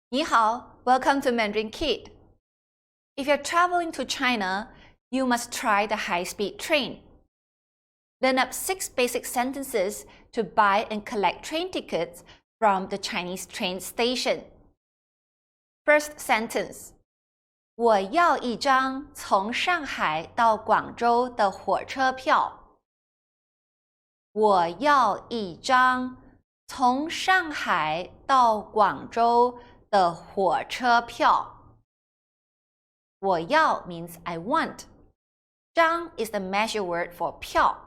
你好, welcome to Mandarin Kid. If you're traveling to China, you must try the high-speed train. Learn up 6 basic sentences to buy and collect train tickets from the Chinese train station. First sentence. 我要一张从上海到广州的火车票。我要一张从上海到广州的火车票。我要 means I want. 张 is the measure word for 票。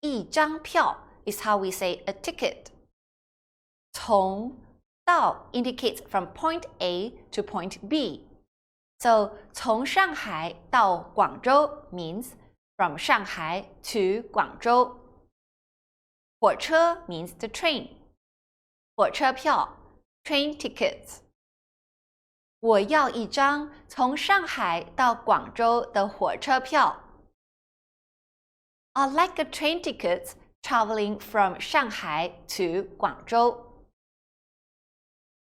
一张票 is how we say a ticket. 从到 indicates from point A to point B. So 从上海到广州 means from Shanghai to 广州。火车 means the train. 火车票 train tickets. 我要一张从上海到广州的火车票。I'd like a train ticket traveling from Shanghai to Guangzhou.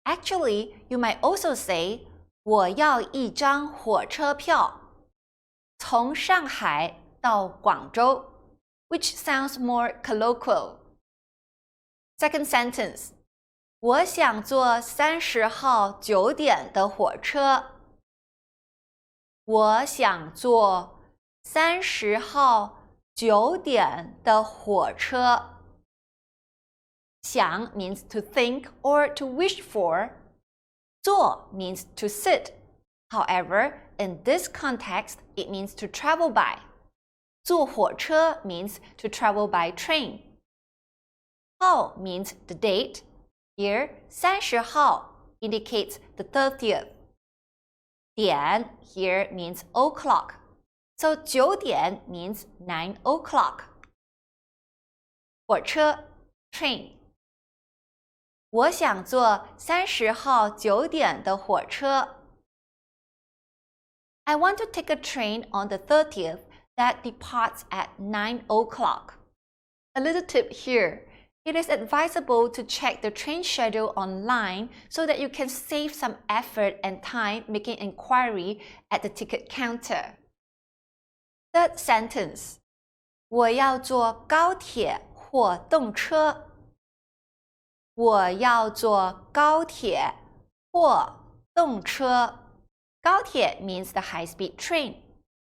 Actually, you might also say, 我要一张火车票从上海到广州 which sounds more colloquial. Second sentence. 我想坐30号9点的火车。我想坐30号9点的火车。想 means to think or to wish for. 坐 means to sit. However, in this context, it means to travel by. 坐火车 means to travel by train. 号 means the date. Here, 30号 indicates the 30th. 点 here means o'clock. So 9点 means 9 o'clock. 火车 train. 我想坐30号9点的火车。I want to take a train on the 30th that departs at 9 o'clock. A little tip here. It is advisable to check the train schedule online so that you can save some effort and time making inquiry at the ticket counter. Third sentence. 我要坐高铁或动车。我要坐高铁或动车。高铁 means the high-speed train.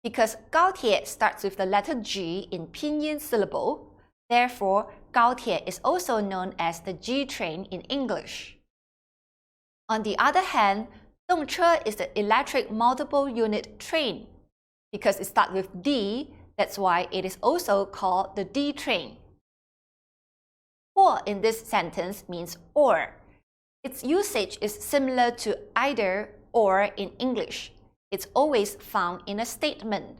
Because 高铁 starts with the letter G in pinyin syllable, therefore, 高铁 is also known as the G train in English. On the other hand, 动车 is the electric multiple unit train. Because it starts with D, that's why it is also called the D train. 或 in this sentence means or. Its usage is similar to either or in English. It's always found in a statement.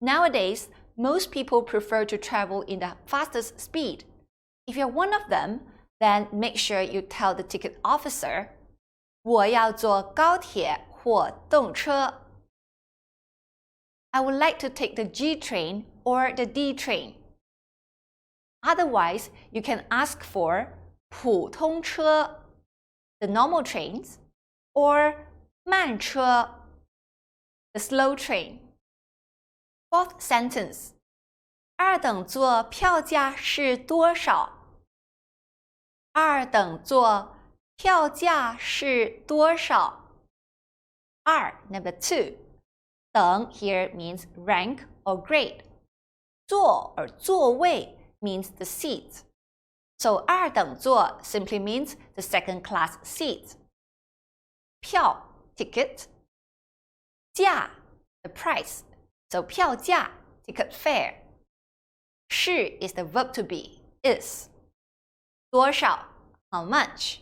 Nowadays, most people prefer to travel in the fastest speed. If you're one of them, then make sure you tell the ticket officer, 我要坐高铁或动车。I would like to take the G train or the D train. Otherwise, you can ask for 普通车, the normal trains, or 慢车, the slow train. Fourth sentence. 二等座票价是多少？二等座票价是多少？二 number 2. 等 here means rank or grade. 座 or 座位 means the seat. So 二等座 simply means the second class seat. 票 ticket. 价 the price. So 票价 ticket fare. 是 is the verb to be, is. 多少 how much.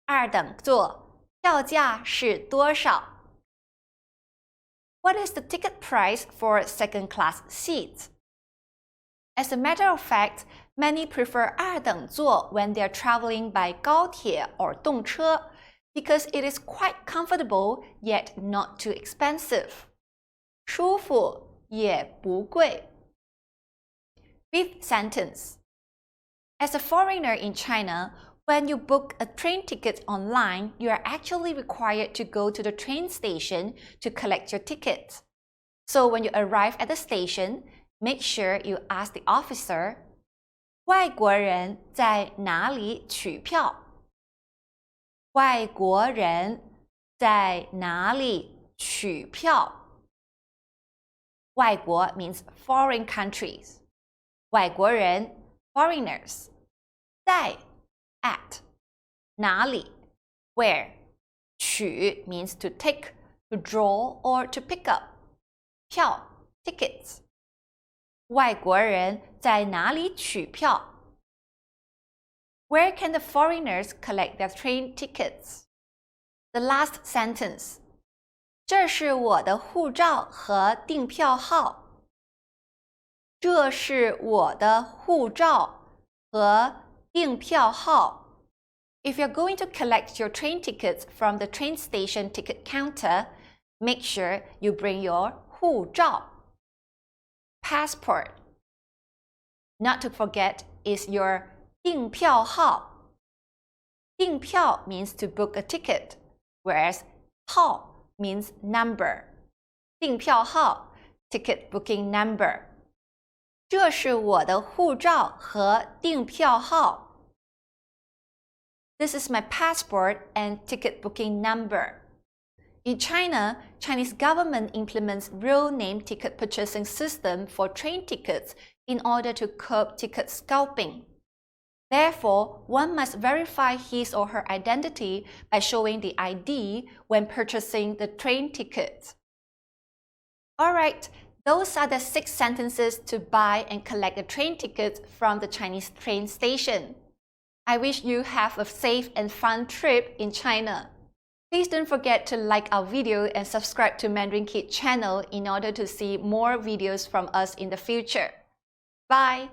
二等座票价是多少？ What is the ticket price for second class seats? As a matter of fact, many prefer 二等座 when they are traveling by 高铁 or 动车 because it is quite comfortable yet not too expensive. 舒服也不贵。Fifth sentence. As a foreigner in China, When you book a train ticket online, you are actually required to go to the train station to collect your ticket. So when you arrive at the station, make sure you ask the officer, 外国人在哪里取票？外国人在哪里取票？外国 means foreign countries. 外国人 foreigners. 在 at. 哪里 where. 取 means to take, to draw, or to pick up. 票 tickets. 外国人在哪里取票？ Where can the foreigners collect their train tickets? The last sentence. 这是我的护照和订票号。这是我的护照和订票号。If you're going to collect your train tickets from the train station ticket counter, make sure you bring your 护照 passport. Not to forget is your 订票号. 订票 means to book a ticket, whereas 号 means number. 订票号 ticket booking number. 这是我的护照和订票号. This is my passport and ticket booking number. In China, Chinese government implements real name ticket purchasing system for train tickets in order to curb ticket scalping. Therefore, one must verify his or her identity by showing the ID when purchasing the train ticket. Alright, those are the 6 sentences to buy and collect a train ticket from the Chinese train station. I wish you have a safe and fun trip in China. Please don't forget to like our video and subscribe to Mandarin Kid channel in order to see more videos from us in the future. Bye!